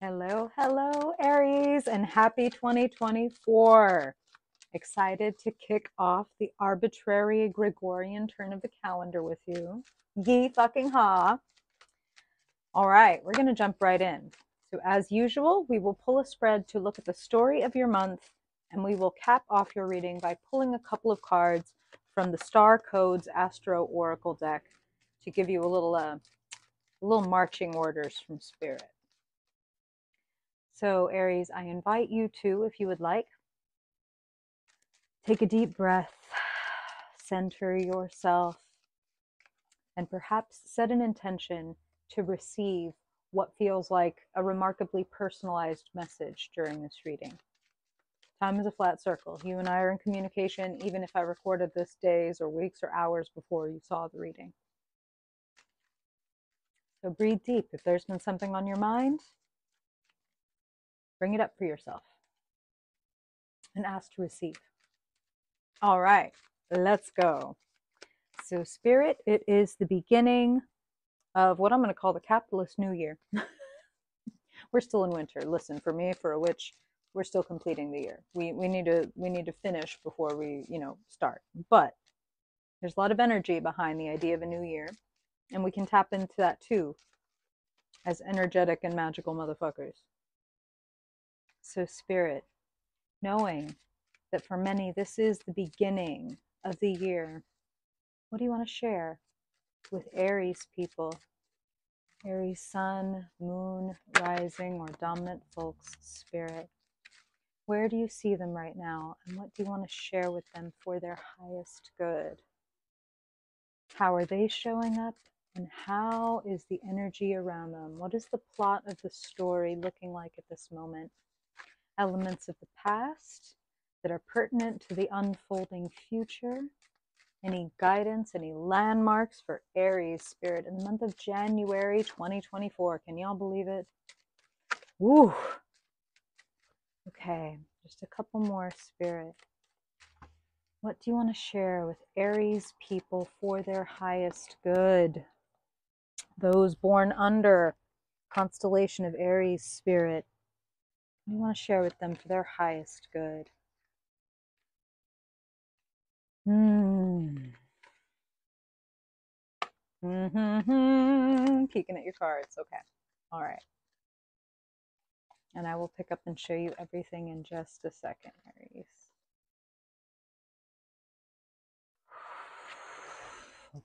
Hello, hello, Aries, and happy 2024. Excited to kick off the arbitrary Gregorian turn of the calendar with you. Ye fucking ha. All right, we're going to jump right in. So, as usual, we will pull a spread to look at the story of your month, and we will cap off your reading by pulling a couple of cards from the Star Codes Astro Oracle deck to give you a little marching orders from Spirit. So, Aries, I invite you to, if you would like, take a deep breath, center yourself, and perhaps set an intention to receive what feels like a remarkably personalized message during this reading. Time is a flat circle. You and I are in communication, even if I recorded this days or weeks or hours before you saw the reading. So breathe deep. If there's been something on your mind, bring it up for yourself and ask to receive. All right, let's go. So Spirit, it is the beginning of what I'm going to call the capitalist New Year. We're still in winter. Listen, for me, for a witch, we're still completing the year. We need to finish before we, start. But there's a lot of energy behind the idea of a new year, and we can tap into that too as energetic and magical motherfuckers. So Spirit, knowing that for many this is the beginning of the year, what do you want to share with Aries people? Aries sun, moon, rising, or dominant folks, Spirit. Where do you see them right now, and what do you want to share with them for their highest good? How are they showing up, and how is the energy around them? What is the plot of the story looking like at this moment? Elements of the past that are pertinent to the unfolding future? Any guidance, any landmarks for Aries Spirit in the month of January 2024? Can y'all believe it? Woo! Okay, just a couple more, Spirit. What do you want to share with Aries people for their highest good? Those born under constellation of Aries Spirit. What do you want to share with them for their highest good? Peeking at your cards. Okay. All right. And I will pick up and show you everything in just a second, Aries.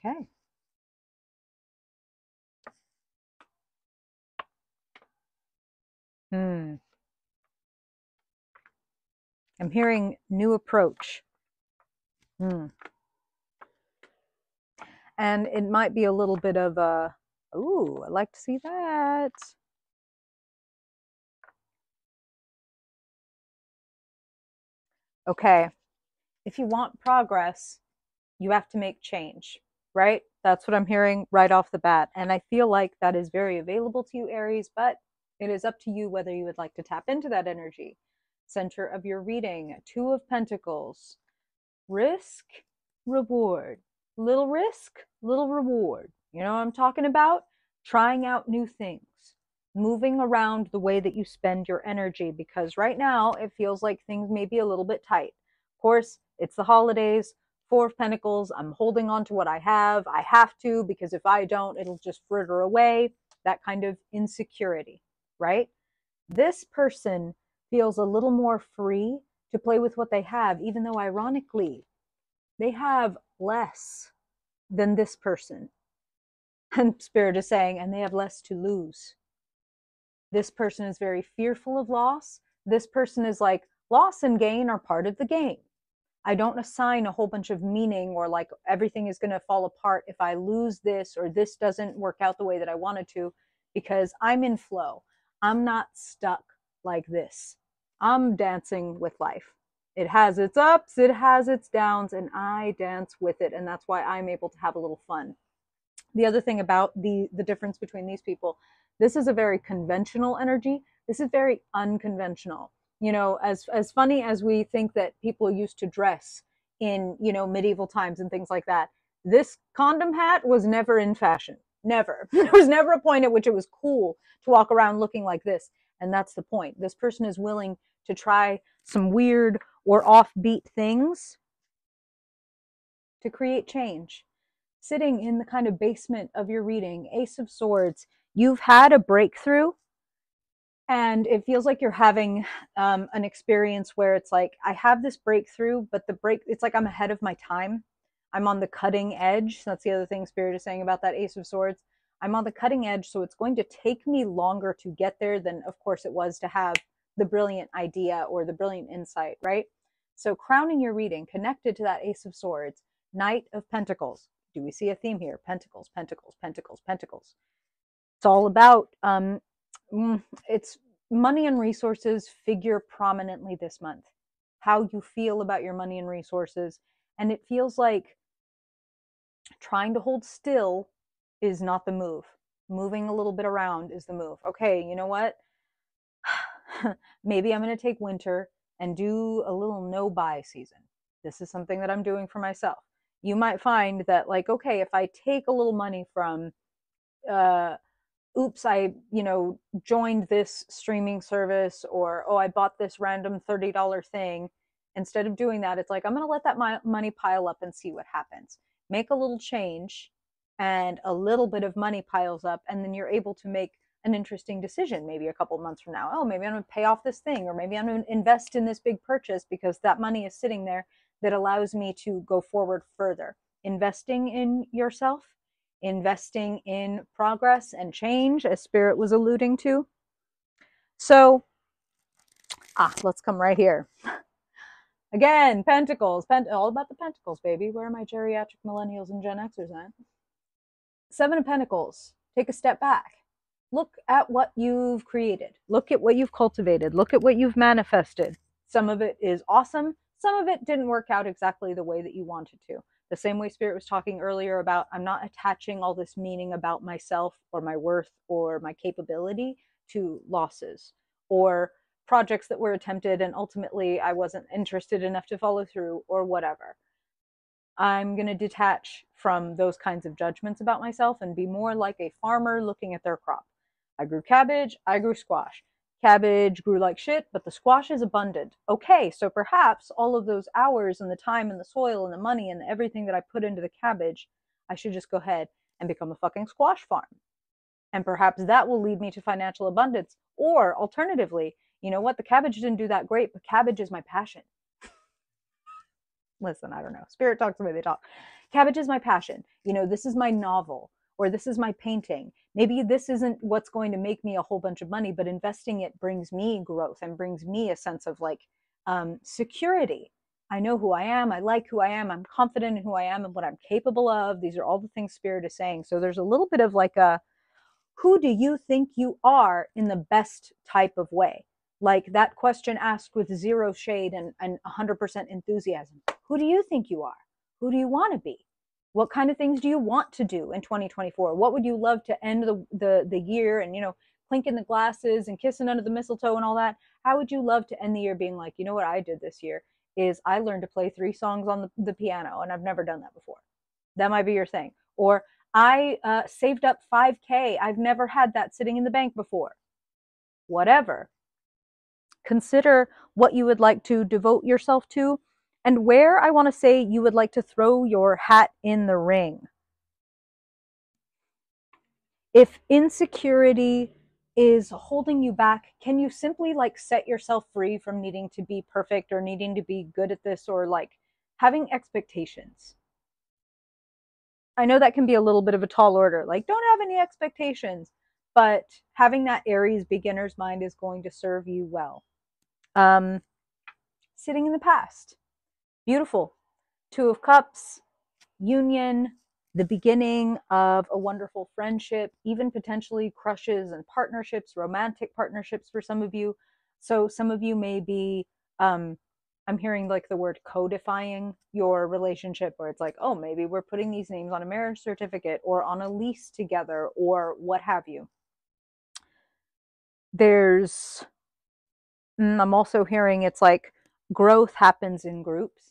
Okay. I'm hearing new approach. And it might be a little bit of a, ooh, I'd like to see that. Okay. If you want progress, you have to make change, right? That's what I'm hearing right off the bat. And I feel like that is very available to you, Aries, but it is up to you whether you would like to tap into that energy. Center of your reading, Two of Pentacles. Risk, reward. Little risk, little reward. You know what I'm talking about? Trying out new things. Moving around the way that you spend your energy, because right now it feels like things may be a little bit tight. Of course, it's the holidays. Four of Pentacles, I'm holding on to what I have. I have to, because if I don't, it'll just fritter away. That kind of insecurity, right? This person feels a little more free to play with what they have, even though ironically, they have less than this person. And Spirit is saying, and they have less to lose. This person is very fearful of loss. This person is like, loss and gain are part of the game. I don't assign a whole bunch of meaning or like everything is going to fall apart if I lose this or this doesn't work out the way that I wanted to, because I'm in flow. I'm not stuck like this. I'm dancing with life. It has its ups, it has its downs, and I dance with it. And that's why I'm able to have a little fun. The other thing about the difference between these people, this is a very conventional energy. This is very unconventional. You know, as funny as we think that people used to dress in, medieval times and things like that, this condom hat was never in fashion. Never. There was never a point at which it was cool to walk around looking like this. And that's the point. This person is willing to try some weird or offbeat things to create change. Sitting in the kind of basement of your reading, Ace of Swords, you've had a breakthrough, and it feels like you're having an experience where it's like, I have this breakthrough, but it's like I'm ahead of my time. I'm on the cutting edge. That's the other thing Spirit is saying about that Ace of Swords. I'm on the cutting edge, so it's going to take me longer to get there than, of course, it was to have the brilliant idea or the brilliant insight, right? So crowning your reading, connected to that Ace of Swords, Knight of Pentacles. Do we see a theme here? Pentacles, pentacles, pentacles, pentacles. It's all about, it's money and resources figure prominently this month. How you feel about your money and resources. And it feels like trying to hold still is not the move. Moving a little bit around is the move. Okay, you know what? Maybe I'm going to take winter and do a little no-buy season. This is something that I'm doing for myself. You might find that, like, okay, if I take a little money from, oops, I, joined this streaming service, or, oh, I bought this random $30 thing. Instead of doing that, it's like, I'm going to let that money pile up and see what happens. Make a little change, and a little bit of money piles up, and then you're able to make an interesting decision maybe a couple months from now. Oh, maybe I'm going to pay off this thing, or maybe I'm going to invest in this big purchase because that money is sitting there that allows me to go forward further. Investing in yourself, investing in progress and change, as Spirit was alluding to. So, let's come right here. Again, Pentacles, all about the Pentacles, baby. Where are my geriatric millennials and Gen Xers at? Seven of Pentacles. Take a step back. Look at what you've created. Look at what you've cultivated. Look at what you've manifested. Some of it is awesome. Some of it didn't work out exactly the way that you wanted to. The same way Spirit was talking earlier about, I'm not attaching all this meaning about myself or my worth or my capability to losses or projects that were attempted and ultimately I wasn't interested enough to follow through or whatever. I'm going to detach from those kinds of judgments about myself and be more like a farmer looking at their crop. I grew cabbage, I grew squash. Cabbage grew like shit, but the squash is abundant. Okay, so perhaps all of those hours and the time and the soil and the money and everything that I put into the cabbage, I should just go ahead and become a fucking squash farm. And perhaps that will lead me to financial abundance. Or alternatively, you know what? The cabbage didn't do that great, but cabbage is my passion. Listen, I don't know. Spirit talks the way they talk. Cabbage is my passion. This is my novel, or this is my painting. Maybe this isn't what's going to make me a whole bunch of money, but investing it brings me growth and brings me a sense of security. I know who I am. I like who I am. I'm confident in who I am and what I'm capable of. These are all the things Spirit is saying. So there's a little bit of like a, who do you think you are in the best type of way? Like that question asked with zero shade and 100% enthusiasm. Who do you think you are? Who do you want to be? What kind of things do you want to do in 2024? What would you love to end the year and, clinking the glasses and kissing under the mistletoe and all that? How would you love to end the year being like, you know what I did this year is I learned to play 3 songs on the piano, and I've never done that before. That might be your thing. Or I saved up $5,000. I've never had that sitting in the bank before. Whatever. Consider what you would like to devote yourself to, and where I want to say you would like to throw your hat in the ring. If insecurity is holding you back, can you simply set yourself free from needing to be perfect or needing to be good at this or having expectations? I know that can be a little bit of a tall order, don't have any expectations, but having that Aries beginner's mind is going to serve you well. Sitting in the past. Beautiful. 2 of Cups, union, the beginning of a wonderful friendship, even potentially crushes and partnerships, romantic partnerships for some of you. So some of you may be, I'm hearing the word codifying your relationship, where it's oh, maybe we're putting these names on a marriage certificate or on a lease together or what have you. I'm also hearing it's growth happens in groups.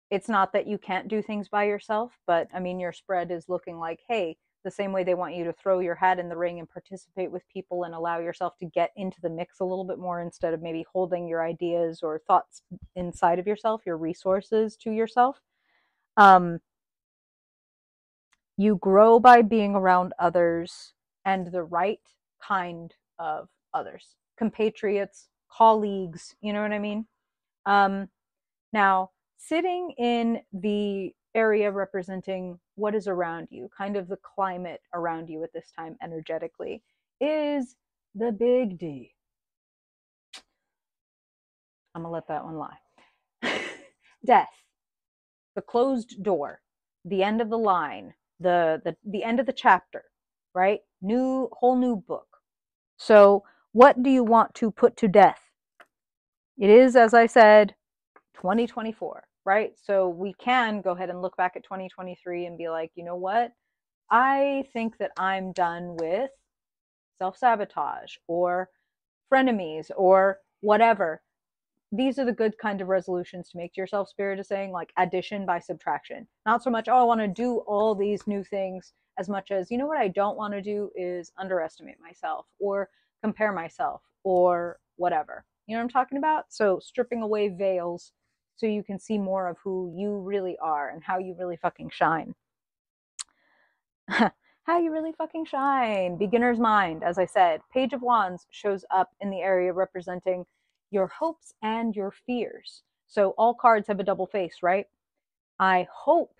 It's not that you can't do things by yourself, but I mean, your spread is looking like, hey, the same way they want you to throw your hat in the ring and participate with people and allow yourself to get into the mix a little bit more instead of maybe holding your ideas or thoughts inside of yourself, your resources to yourself. Um, you grow by being around others and the right kind of others, compatriots, colleagues, you know what I mean? Um, Now, sitting in the area representing what is around you, kind of the climate around you at this time energetically, is the big D. I'm going to let that one lie. Death, the closed door, the end of the line, the end of the chapter, right? Whole new book. So, what do you want to put to death? It is, as I said, 2024, right? So we can go ahead and look back at 2023 and be like, you know what? I think that I'm done with self-sabotage or frenemies or whatever. These are the good kind of resolutions to make to yourself. Spirit is saying, like, addition by subtraction. Not so much, oh, I want to do all these new things, as much as, you know what I don't want to do is underestimate myself or compare myself or whatever. You know what I'm talking about? So stripping away veils so you can see more of who you really are and how you really fucking shine. How you really fucking shine. Beginner's mind, as I said. Page of Wands shows up in the area representing your hopes and your fears. So all cards have a double face, right? I hope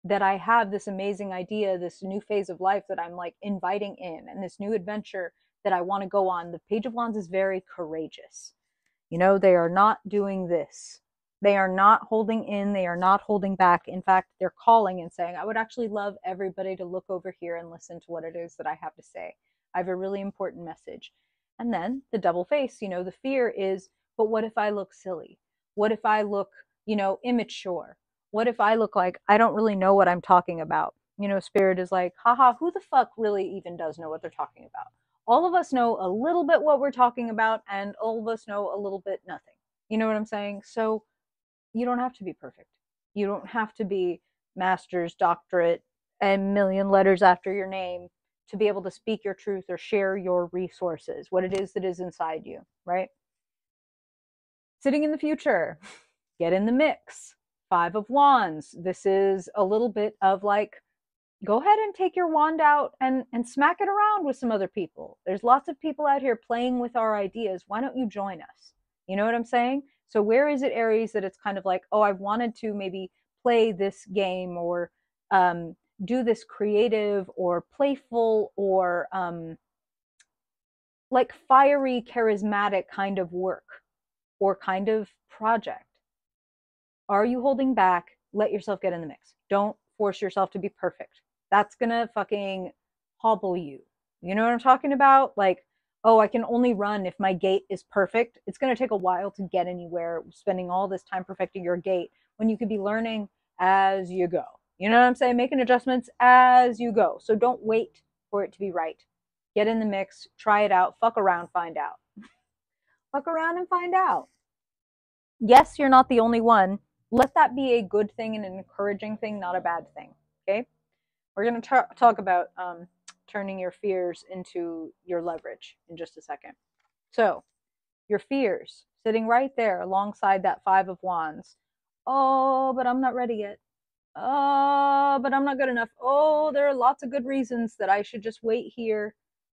that I have this amazing idea, this new phase of life that I'm like inviting in, and this new adventure that I want to go on. The Page of Wands is very courageous. You know, they are not doing this. They are not holding in. They are not holding back. In fact, they're calling and saying, I would actually love everybody to look over here and listen to what it is that I have to say. I have a really important message. And then the double face, you know, the fear is, but what if I look silly? What if I look, you know, immature? What if I look like I don't really know what I'm talking about? You know, Spirit is like, haha, who the fuck really even does know what they're talking about? All of us know a little bit what we're talking about, and all of us know a little bit nothing. You know what I'm saying? So you don't have to be perfect. You don't have to be master's, doctorate, and million letters after your name to be able to speak your truth or share your resources, what it is that is inside you, right? Sitting in the future, get in the mix. Five of Wands. This is a little bit of like, go ahead and take your wand out and smack it around with some other people. There's lots of people out here playing with our ideas. Why don't you join us? You know what I'm saying? So where is it, Aries, that it's kind of like, oh, I've wanted to maybe play this game or do this creative or playful or like fiery, charismatic kind of work or kind of project? Are you holding back? Let yourself get in the mix. Don't force yourself to be perfect. That's gonna fucking hobble you. You know what I'm talking about? Like, oh, I can only run if my gait is perfect. It's gonna take a while to get anywhere, spending all this time perfecting your gait when you could be learning as you go. You know what I'm saying? Making adjustments as you go. So don't wait for it to be right. Get in the mix, try it out, fuck around, find out. Fuck around and find out. Yes, you're not the only one. Let that be a good thing and an encouraging thing, not a bad thing. Okay? We're going to talk about turning your fears into your leverage in just a second. So, your fears sitting right there alongside that Five of Wands. Oh, but I'm not ready yet. Oh, but I'm not good enough. Oh, there are lots of good reasons that I should just wait here.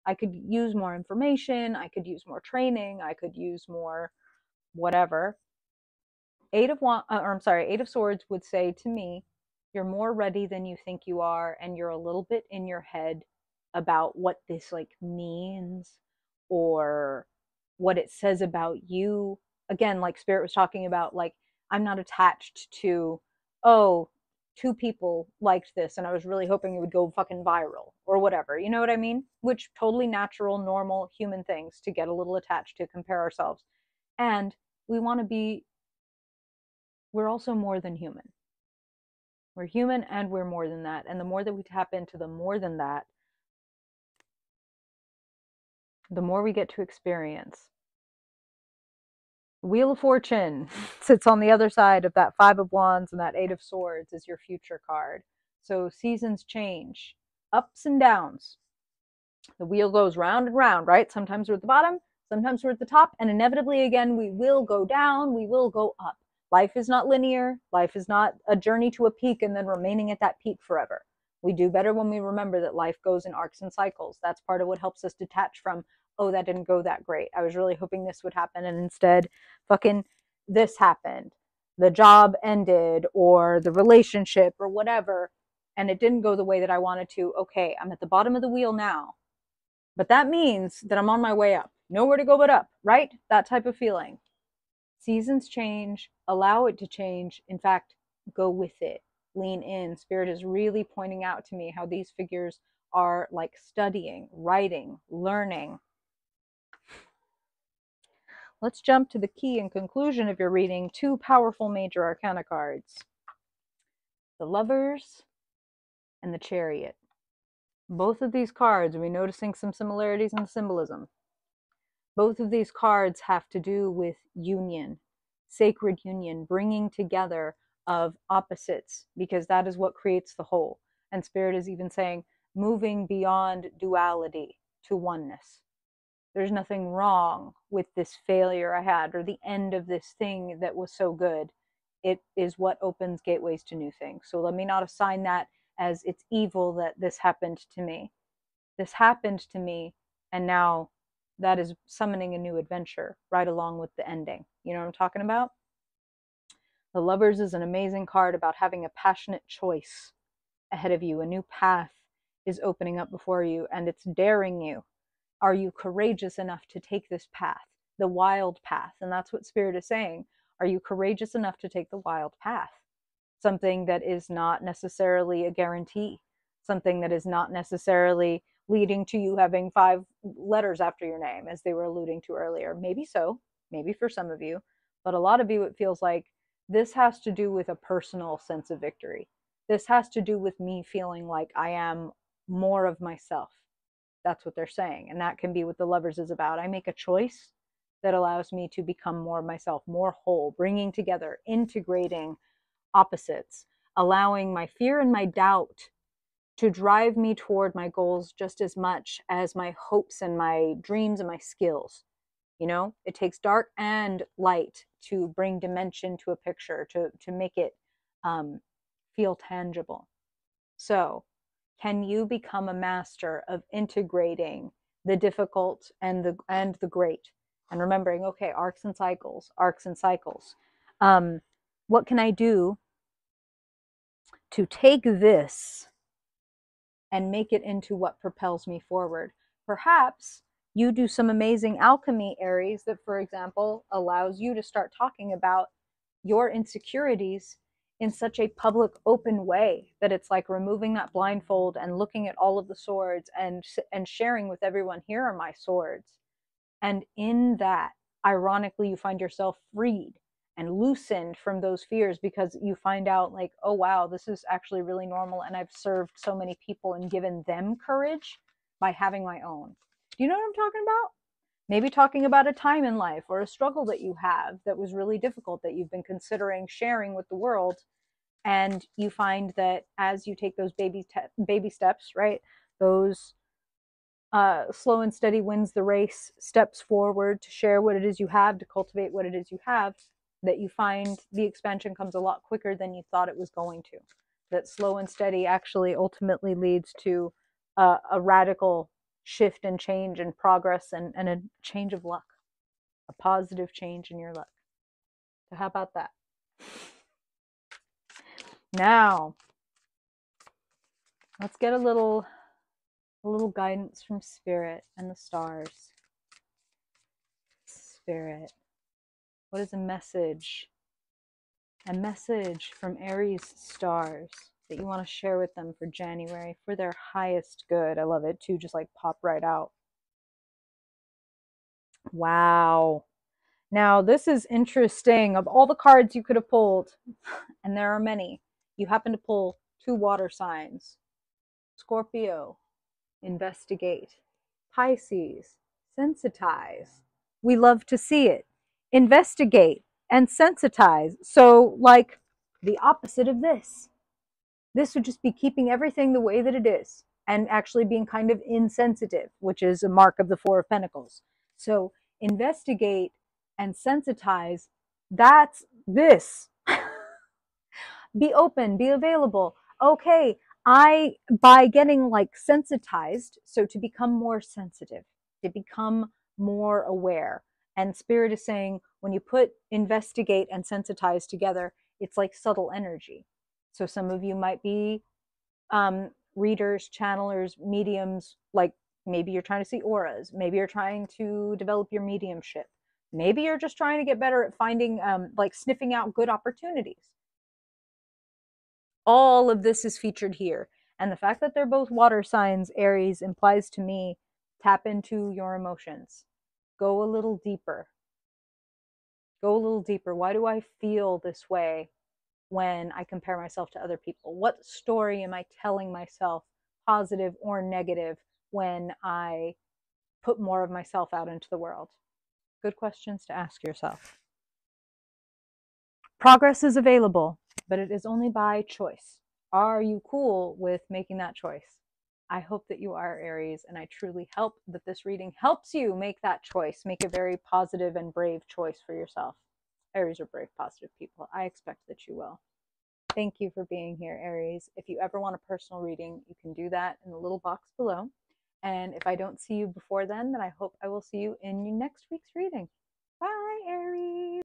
I could use more information. I could use more training. I could use more whatever. Eight of Swords would say to me, you're more ready than you think you are, and you're a little bit in your head about what this like means or what it says about you. Again, like Spirit was talking about, like, I'm not attached to, oh, two people liked this and I was really hoping it would go fucking viral or whatever. You know what I mean? Which totally natural, normal human things to get a little attached to, compare ourselves. And we want to be, we're also more than human. We're human and we're more than that. And the more that we tap into the more than that, the more we get to experience. Wheel of Fortune sits on the other side of that Five of Wands, and that Eight of Swords is your future card. So seasons change. ups and downs. The wheel goes round and round, right? Sometimes we're at the bottom, sometimes we're at the top, and inevitably, again, we will go down, we will go up. Life is not linear. Life is not a journey to a peak and then remaining at that peak forever. We do better when we remember that life goes in arcs and cycles. That's part of what helps us detach from, oh, that didn't go that great. I was really hoping this would happen, and instead, fucking this happened. The job ended, or the relationship, or whatever, and it didn't go the way that I wanted to. Okay, I'm at the bottom of the wheel now, but that means that I'm on my way up. Nowhere to go but up, right? That type of feeling. Seasons change, allow it to change. In fact, go with it. Lean in. Spirit is really pointing out to me how these figures are like studying, writing, learning. Let's jump to the key and conclusion of your reading. 2 powerful major arcana cards. The Lovers and the Chariot. Both of these cards, are we noticing some similarities in the symbolism? Both of these cards have to do with union, sacred union, bringing together of opposites, because that is what creates the whole. And Spirit is even saying, moving beyond duality to oneness. There's nothing wrong with this failure I had, or the end of this thing that was so good. It is what opens gateways to new things. So let me not assign that as it's evil that this happened to me. This happened to me, and now that is summoning a new adventure right along with the ending. You know what I'm talking about? The Lovers is an amazing card about having a passionate choice ahead of you. A new path is opening up before you, and it's daring you. Are you courageous enough to take this path, the wild path? And that's what Spirit is saying. Are you courageous enough to take the wild path? Something that is not necessarily a guarantee, something that is not necessarily leading to you having 5 letters after your name, as they were alluding to earlier. Maybe so, maybe for some of you, but a lot of you, it feels like this has to do with a personal sense of victory. This has to do with me feeling like I am more of myself. That's what they're saying. And that can be what the Lovers is about. I make a choice that allows me to become more of myself, more whole, bringing together, integrating opposites, allowing my fear and my doubt to drive me toward my goals just as much as my hopes and my dreams and my skills. You know, it takes dark and light to bring dimension to a picture, to make it feel tangible. So, can you become a master of integrating the difficult and the great, and remembering, okay, arcs and cycles, arcs and cycles. What can I do to take this and make it into what propels me forward? Perhaps you do some amazing alchemy, Aries, that, for example, allows you to start talking about your insecurities in such a public, open way that it's like removing that blindfold and looking at all of the swords and sharing with everyone, here are my swords. And in that, ironically, you find yourself freed and loosened from those fears, because you find out, like, oh wow, this is actually really normal, and I've served so many people and given them courage by having my own. Do you know what I'm talking about? Maybe talking about a time in life or a struggle that you have that was really difficult, that you've been considering sharing with the world, and you find that as you take those baby steps, right, those slow and steady wins the race steps forward to share what it is you have, to cultivate what it is you have, that you find the expansion comes a lot quicker than you thought it was going to. That slow and steady actually ultimately leads to a radical shift and change and progress, and a change of luck, a positive change in your luck. So how about that? Now, let's get a little guidance from Spirit and the stars. Spirit, what is a message from Aries stars that you want to share with them for January, for their highest good? I love it too, just like pop right out. Wow. Now, this is interesting. Of all the cards you could have pulled, and there are many, you happen to pull 2 water signs. Scorpio, investigate. Pisces, sensitize. We love to see it. Investigate and sensitize. So, like, the opposite of this. This would just be keeping everything the way that it is. and actually being kind of insensitive, which is a mark of the Four of Pentacles. So investigate and sensitize. That's this. Be open, be available. Okay, by getting like sensitized, so to become more sensitive, to become more aware. And Spirit is saying when you put investigate and sensitize together, it's like subtle energy. So some of you might be readers, channelers, mediums, like maybe you're trying to see auras, maybe you're trying to develop your mediumship, maybe you're just trying to get better at finding, like sniffing out good opportunities. All of this is featured here. And the fact that they're both water signs, Aries, implies to me tap into your emotions. Go a little deeper. Go a little deeper. Why do I feel this way when I compare myself to other people? What story am I telling myself, positive or negative, when I put more of myself out into the world? Good questions to ask yourself. Progress is available, but it is only by choice. Are you cool with making that choice? I hope that you are, Aries, and I truly hope that this reading helps you make that choice. Make a very positive and brave choice for yourself. Aries are brave, positive people. I expect that you will. Thank you for being here, Aries. If you ever want a personal reading, you can do that in the little box below. And if I don't see you before then I hope I will see you in next week's reading. Bye, Aries.